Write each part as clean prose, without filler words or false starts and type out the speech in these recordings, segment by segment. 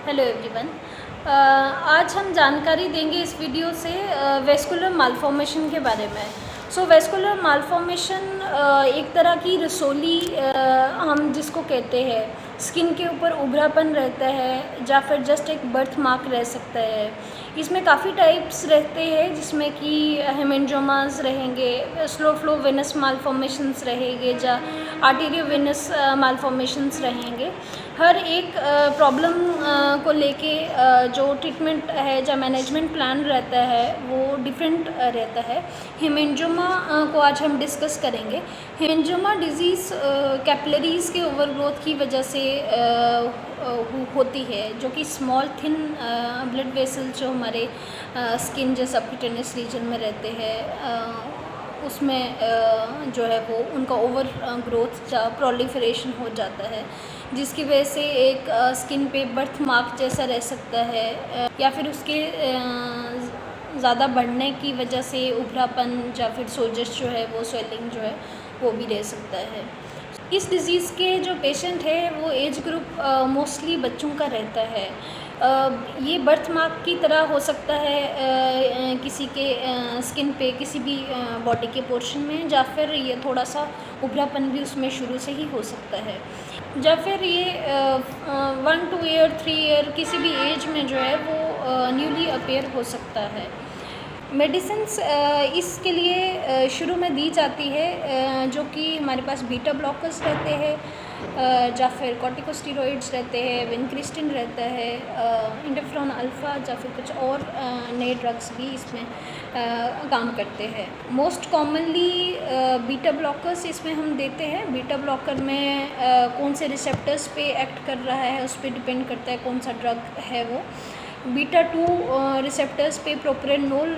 Hello everyone. आज हम जानकारी देंगे इस वीडियो से वेस्कुलर मालफॉर्मेशन के बारे में। वेस्कुलर मालफॉर्मेशन एक तरह की रसोली हम जिसको कहते हैं, स्किन के ऊपर उभरापन रहता है या फिर जस्ट एक बर्थ मार्क रह सकता है। इसमें काफ़ी टाइप्स रहते हैं, जिसमें कि हेमेंजोमास रहेंगे, स्लो फ्लो वेनस मालफॉर्मेशंस रहेंगे या आर्टेरियो वेनस मालफॉर्मेशंस रहेंगे। हर एक प्रॉब्लम को लेके जो ट्रीटमेंट है या मैनेजमेंट प्लान रहता है वो डिफरेंट रहता है। हेमेंजोमा को आज हम डिस्कस करेंगे। हेमेंजोमा डिजीज़ कैपिलरीज़ के ओवरग्रोथ की वजह से होती है, जो कि स्मॉल थिन ब्लड वेसल्स जो हमारे स्किन या सबक्यूटेनियस रीजन में रहते हैं उसमें जो है वो उनका ओवर ग्रोथ या प्रोलिफरेशन हो जाता है, जिसकी वजह से एक स्किन पे बर्थ मार्क जैसा रह सकता है या फिर उसके ज़्यादा बढ़ने की वजह से उभरापन या फिर सोजश जो है वो स्वेलिंग जो है वो भी रह सकता है। इस डिज़ीज़ के जो पेशेंट है वो एज ग्रुप मोस्टली बच्चों का रहता है। ये बर्थ मार्क की तरह हो सकता है किसी के स्किन पे किसी भी बॉडी के पोर्शन में, या फिर ये थोड़ा सा उभरापन भी उसमें शुरू से ही हो सकता है, या फिर ये 1 2 ईयर 3 ईयर किसी भी एज में जो है वो न्यूली अपेयर हो सकता है। मेडिसिन्स इसके लिए शुरू में दी जाती है, जो कि हमारे पास बीटा ब्लॉकर्स रहते हैं या फिर कॉर्टिकोस्टेरॉइड्स रहते हैं, विनक्रिस्टिन रहता है, इंटरफेरॉन अल्फ़ा या फिर कुछ और नए ड्रग्स भी इसमें काम करते हैं। मोस्ट कॉमनली बीटा ब्लॉकर्स इसमें हम देते हैं। बीटा ब्लॉकर में कौन से रिसेप्टर्स पे एक्ट कर रहा है उस पर डिपेंड करता है कौन सा ड्रग है वो। बीटा 2 रिसेप्टर्स पे प्रोप्रेनोल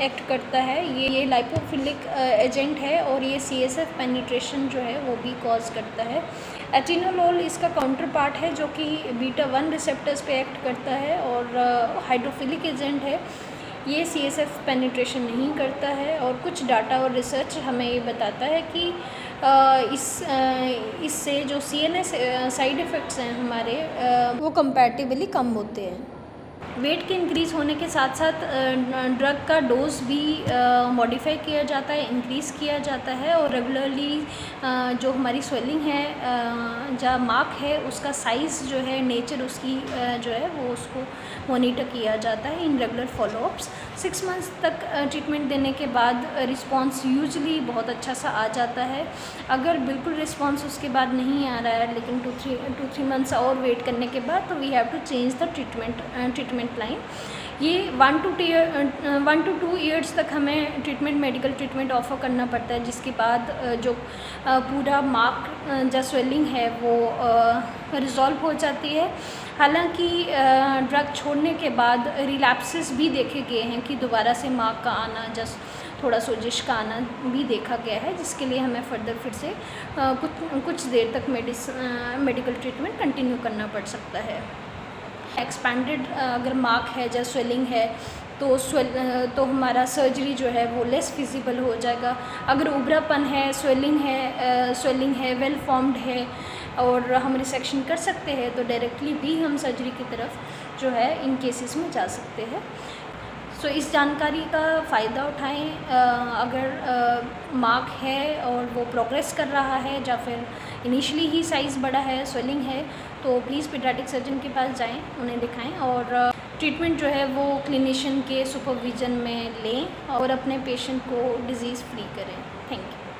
एक्ट करता है। ये लाइपोफिलिक एजेंट है और ये CSF पेनिट्रेशन जो है वो भी कॉज करता है। एटिनोलोल इसका काउंटर पार्ट है, जो कि बीटा 1 रिसेप्टर्स पे एक्ट करता है और हाइड्रोफिलिक एजेंट है। ये CSF पेनिट्रेशन नहीं करता है, और कुछ डाटा और रिसर्च हमें ये बताता है कि इससे जो CNS साइड इफ़ेक्ट्स हैं हमारे वो कंपैरेटिवली कम होते हैं। वेट के इंक्रीज़ होने के साथ साथ ड्रग का डोज भी मॉडिफाई किया जाता है, इंक्रीज़ किया जाता है, और रेगुलरली जो हमारी स्वेलिंग है या मार्क है उसका साइज़ जो है, नेचर उसकी जो है वो उसको मॉनिटर किया जाता है इन रेगुलर फॉलोअप्स। 6 मंथ्स तक ट्रीटमेंट देने के बाद रिस्पॉन्स यूजुअली बहुत अच्छा सा आ जाता है। अगर बिल्कुल रिस्पॉन्स उसके बाद नहीं आ रहा है, लेकिन 2-3 मंथ्स और वेट करने के बाद, तो we have to change the treatment line. ये 1 to 2 ईयर्स तक हमें मेडिकल ट्रीटमेंट ऑफर करना पड़ता है, जिसके बाद जो पूरा मार्क या स्वेलिंग है वो रिजॉल्व हो जाती है। हालांकि ड्रग छोड़ने के बाद रिलैप्सेस भी देखे गए हैं कि दोबारा से मार्क का आना, जस्ट थोड़ा सोजिश का आना भी देखा गया है, जिसके लिए हमें फर्दर फिर से कुछ देर तक मेडिकल ट्रीटमेंट कंटिन्यू करना पड़ सकता है। एक्सपैंडेड अगर मार्क है या स्वेलिंग है तो हमारा सर्जरी जो है वो लेस फिजिबल हो जाएगा। अगर उभरापन है, स्वेलिंग है वेल फॉर्म्ड है और हम रिसेक्शन कर सकते हैं, तो डायरेक्टली भी हम सर्जरी की तरफ जो है इन केसेस में जा सकते हैं। इस जानकारी का फ़ायदा उठाएं। अगर मार्क है और वो प्रोग्रेस कर रहा है या फिर इनिशियली ही साइज़ बड़ा है, स्वेलिंग है, तो प्लीज़ पीडियाट्रिक सर्जन के पास जाएं, उन्हें दिखाएं और ट्रीटमेंट जो है वो क्लिनिशियन के सुपरविज़न में लें और अपने पेशेंट को डिज़ीज़ फ्री करें। Thank you.